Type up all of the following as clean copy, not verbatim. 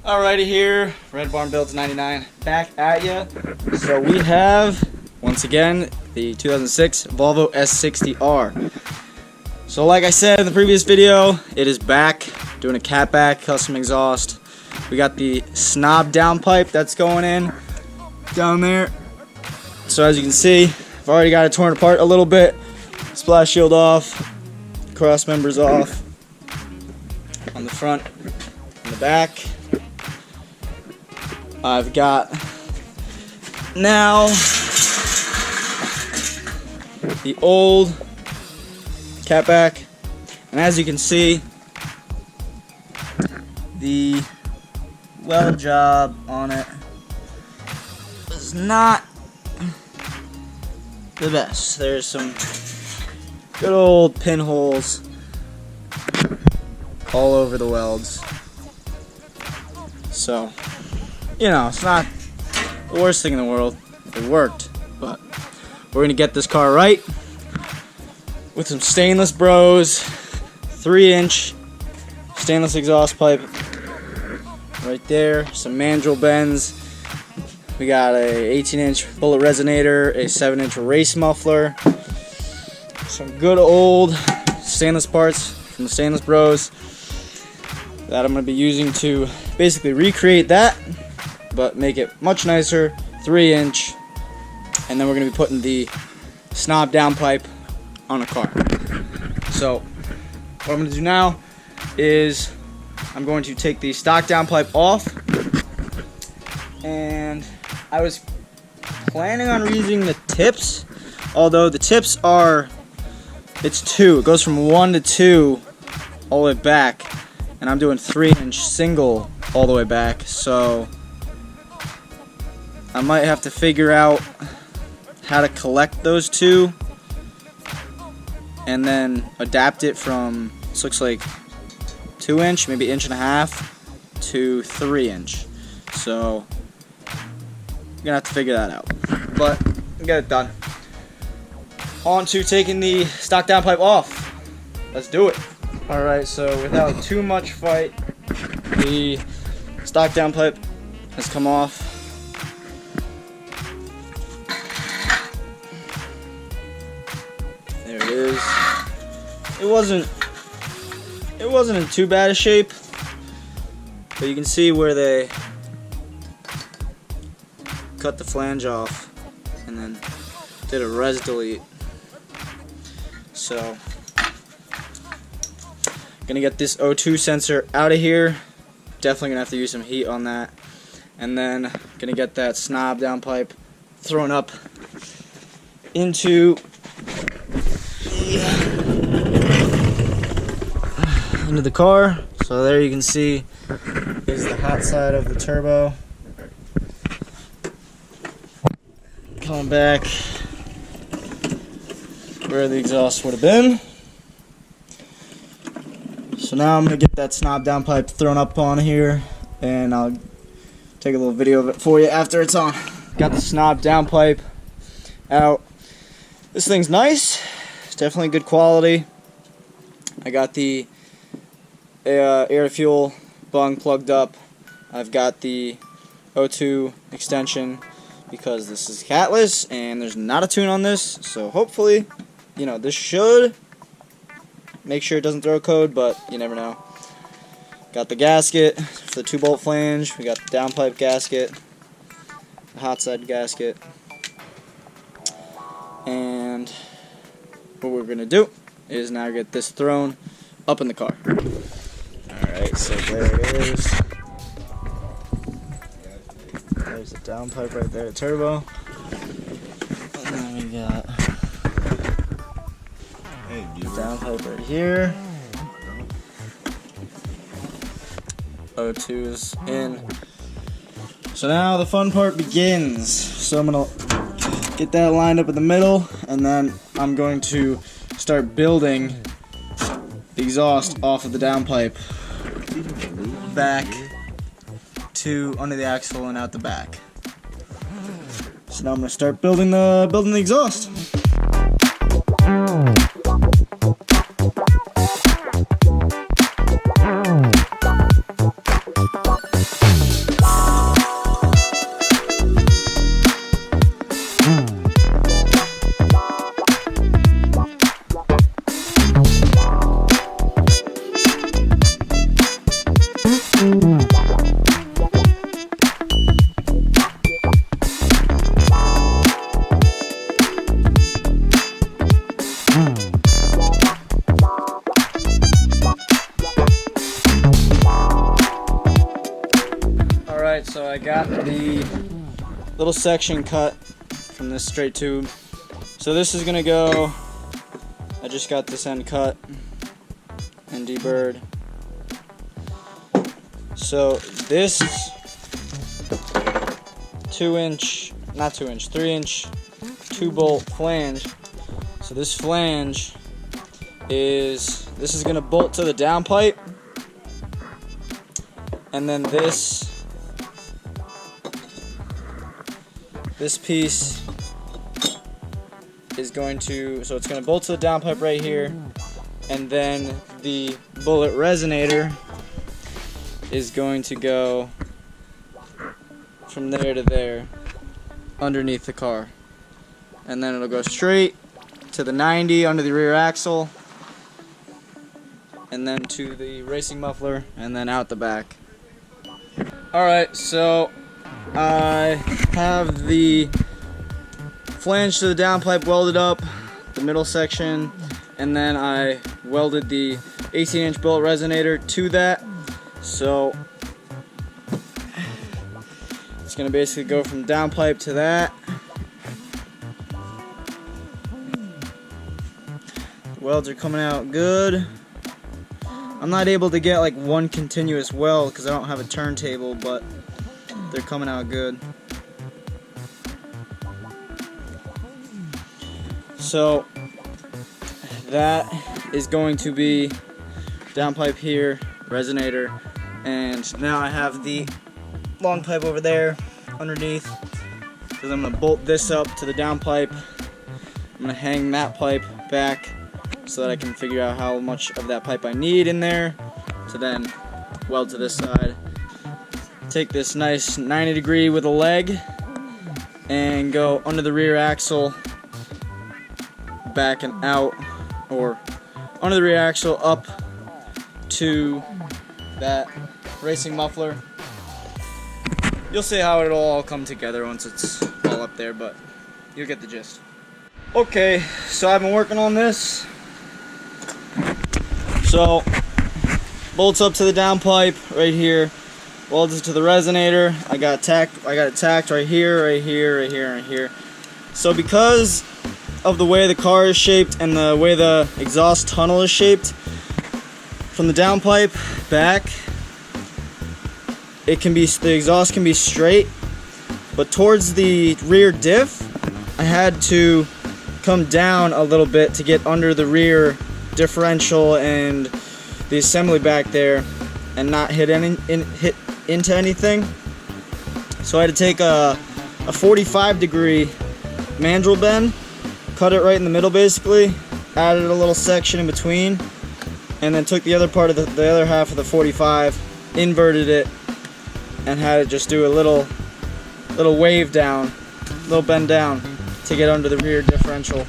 Alrighty here, Red Barn Builds 99 back at ya. So we have, once again, the 2006 Volvo S60R. So like I said in the previous video, it is back, doing a catback custom exhaust. We got the snob downpipe that's going in down there. So as you can see, I've already got it torn apart a little bit. Splash shield off, cross members off on the front and the back. I've got now the old catback, and as you can see, the weld job on it is not the best. There's some good old pinholes all over the welds. So, you know, it's not the worst thing in the world. It worked, but we're gonna get this car right with some stainless bros, 3-inch stainless exhaust pipe right there, some mandrel bends. We got a 18-inch bullet resonator, a 7-inch race muffler, some good old stainless parts from the Stainless Bros that I'm going to be using to basically recreate that, but make it much nicer, 3-inch, and then we're going to be putting the snob downpipe on a car. So what I'm going to do now is I'm going to take the stock downpipe off, and I was planning on using the tips, although the tips are, it's 2, it goes from 1 to 2 all the way back, and I'm doing 3-inch single all the way back, so I might have to figure out how to collect those two and then adapt it from, this looks like 2-inch, maybe 1.5 to 3-inch. So I'm gonna have to figure that out, but we got it done. On to taking the stock downpipe off. Let's do it. Alright, so without too much fight, the stock downpipe has come off. There it is. It wasn't in too bad a shape, but you can see where they cut the flange off and then did a res delete. So gonna get this O2 sensor out of here. Definitely gonna have to use some heat on that, and then gonna get that snob downpipe thrown up into the car. So there you can see is the hot side of the turbo coming back where the exhaust would have been. So now I'm going to get that snob downpipe thrown up on here, and I'll take a little video of it for you after it's on. Got the snob downpipe out. This thing's nice. It's definitely good quality. I got the air fuel bung plugged up. I've got the O2 extension because this is catless and there's not a tune on this, so hopefully, you know, this should make sure it doesn't throw code, but you never know. Got the gasket for the 2-bolt flange. We got the downpipe gasket, the hot side gasket, and what we're gonna do is now get this thrown up in the car. Alright, so there it is. There's the downpipe right there, turbo. And then we got downpipe right here. O2's in. So now the fun part begins. So I'm gonna get that lined up in the middle, and then I'm going to start building the exhaust off of the downpipe back to under the axle and out the back. So now I'm gonna start building the exhaust. Alright, so I got the little section cut from this straight tube. So this is gonna go, I just got this end cut and deburred. So this 3-inch 2-bolt flange. So this flange is gonna bolt to the downpipe, and then this piece is going to, so it's going to bolt to the downpipe right here, and then the bullet resonator is going to go from there to there underneath the car, and then it'll go straight to the 90 under the rear axle, and then to the racing muffler, and then out the back. Alright, so I have the flange to the downpipe welded up, the middle section, and then I welded the 18-inch bullet resonator to that. So it's going to basically go from downpipe to that. The welds are coming out good. I'm not able to get like one continuous weld because I don't have a turntable, but they're coming out good. So that is going to be downpipe here, resonator, and now I have the long pipe over there underneath, because I'm going to bolt this up to the downpipe. I'm going to hang that pipe back so that I can figure out how much of that pipe I need in there to then weld to this side. Take this nice 90-degree with a leg and go under the rear axle, back and out, or under the rear axle up to that racing muffler. You'll see how it'll all come together once it's all up there, but you'll get the gist. Okay, so I've been working on this. So bolts up to the downpipe right here, welded to the resonator. I got it tacked right here, right here, right here, right here. So because of the way the car is shaped and the way the exhaust tunnel is shaped, from the downpipe back, the exhaust can be straight, but towards the rear diff, I had to come down a little bit to get under the rear differential and the assembly back there and not hit into anything. So I had to take a 45-degree mandrel bend, cut it right in the middle basically, added a little section in between, and then took the other part of the other half of the 45, inverted it, and had it just do a little wave down, little bend down to get under the rear differential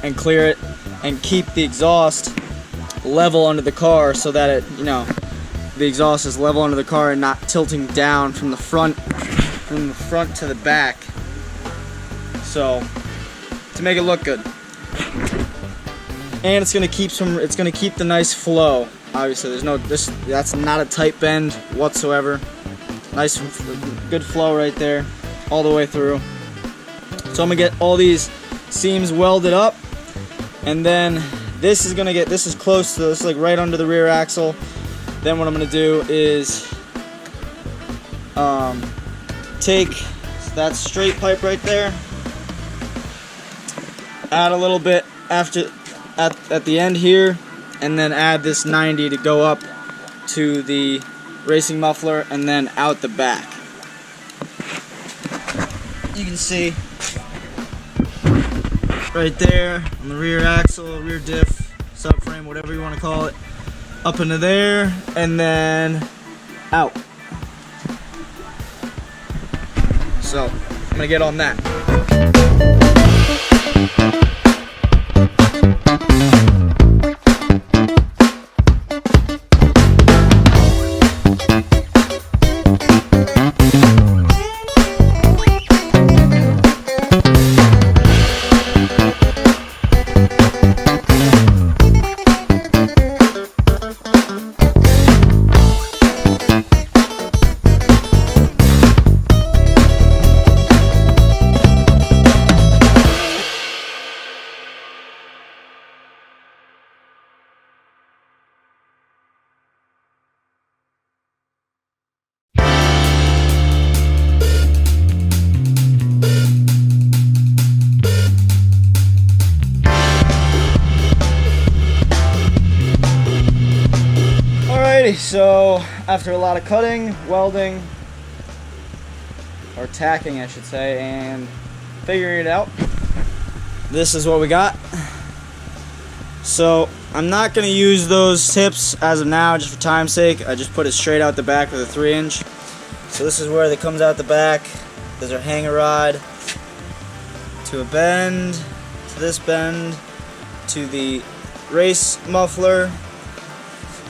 and clear it and keep the exhaust level under the car so that it, the exhaust is level under the car and not tilting down from the front to the back. So to make it look good. And it's gonna keep the nice flow. Obviously, that's not a tight bend whatsoever. Nice, good flow right there, all the way through. So I'm gonna get all these seams welded up, and then this is close to this, like right under the rear axle. Then what I'm gonna do is take that straight pipe right there, add a little bit at the end here, and then add this 90 to go up to the racing muffler and then out the back. You can see right there on the rear axle, rear diff, subframe, whatever you want to call it, up into there and then out. So I'm gonna get on that. so after a lot of cutting, welding, or tacking I should say, and figuring it out, this is what we got. So I'm not going to use those tips as of now just for time's sake. I just put it straight out the back with a 3-inch. So this is where it comes out the back. There's our hanger rod to a bend, to this bend, to the race muffler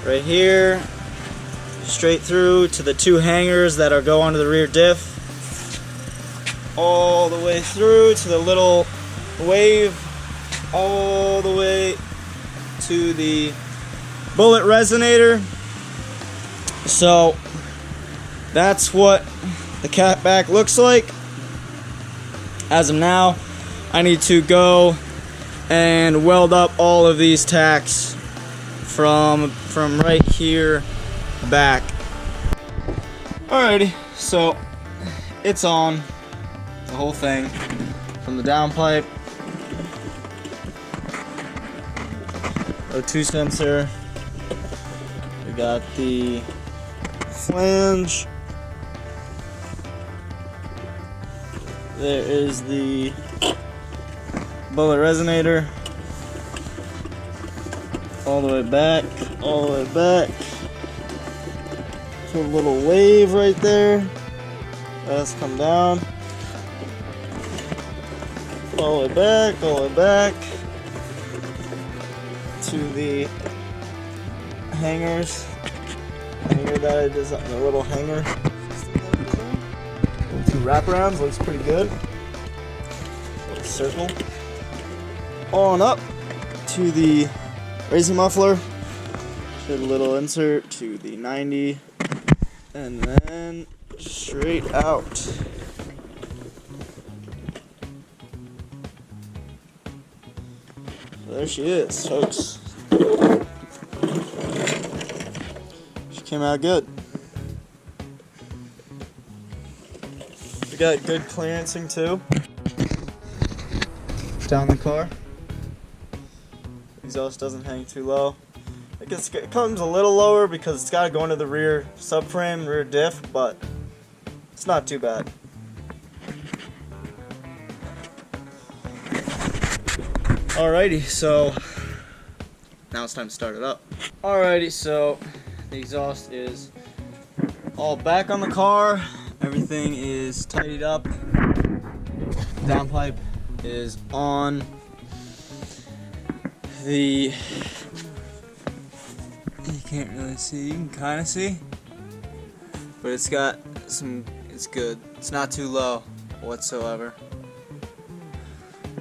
right here, straight through to the 2 hangers that are go onto the rear diff, all the way through to the little wave, all the way to the bullet resonator. So that's what the cat back looks like. As of now, I need to go and weld up all of these tacks from right here back. Alrighty, so it's on, the whole thing, from the downpipe, O2 sensor, we got the flange, there is the bullet resonator, all the way back, all the way back to a little wave right there. Let's come down, all the way back, all the way back to the hangers. Hanger that I designed, the little hanger. 2 wraparounds, looks pretty good. Little circle. On up to the racing muffler. Did a little insert to the 90, and then straight out. So there she is, folks. She came out good. We got good clearancing too. Down the car. Exhaust doesn't hang too low. I guess it comes a little lower because it's got to go into the rear subframe, rear diff, but it's not too bad. Alrighty, so now it's time to start it up. Alrighty, so the exhaust is all back on the car. Everything is tidied up. Downpipe is on. You can't really see, you can kind of see, but it's got some, it's good. It's not too low whatsoever.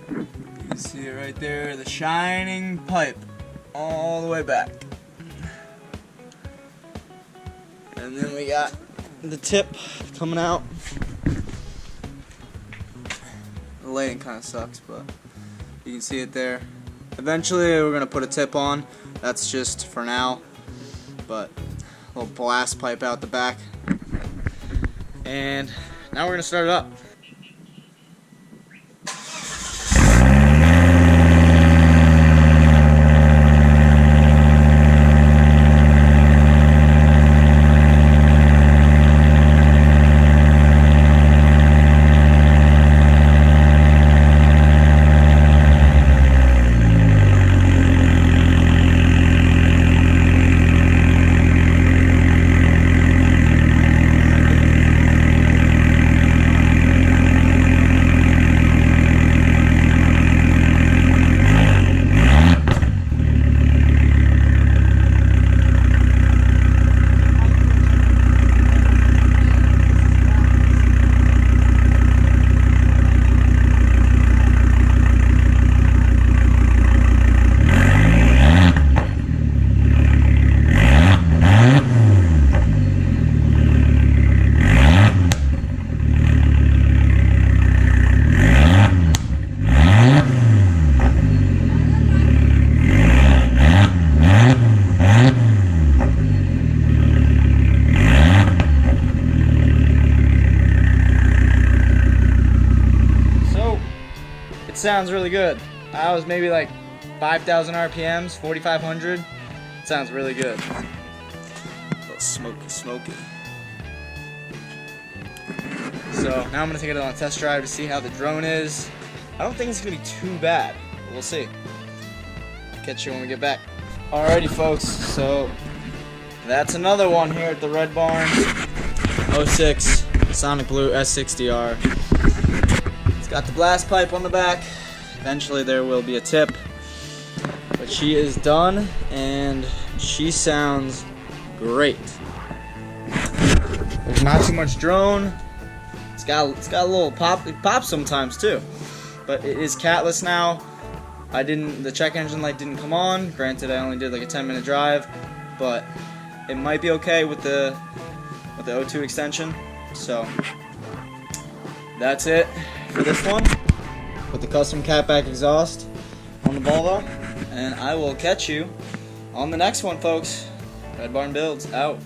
You can see it right there, the shining pipe all the way back. And then we got the tip coming out. The lighting kind of sucks, but you can see it there. Eventually we're going to put a tip on. That's just for now. But a little blast pipe out the back. And now we're going to start it up. Sounds really good. I was maybe like 5,000 RPMs, 4,500. Sounds really good. But smoky. So now I'm gonna take it on a test drive to see how the drone is. I don't think it's gonna be too bad, but we'll see. Catch you when we get back. Alrighty folks, so that's another one here at the Red Barn. 06 Sonic Blue S60R. It's got the blast pipe on the back. Eventually there will be a tip. But she is done and she sounds great. There's not too much drone. It's got a little pop. It pops sometimes too. But it is catless now. The check engine light didn't come on. Granted, I only did like a 10-minute drive, but it might be okay with the O2 extension. So that's it for this one with the custom catback exhaust on the Volvo, and I will catch you on the next one, folks. Red Barn Builds out.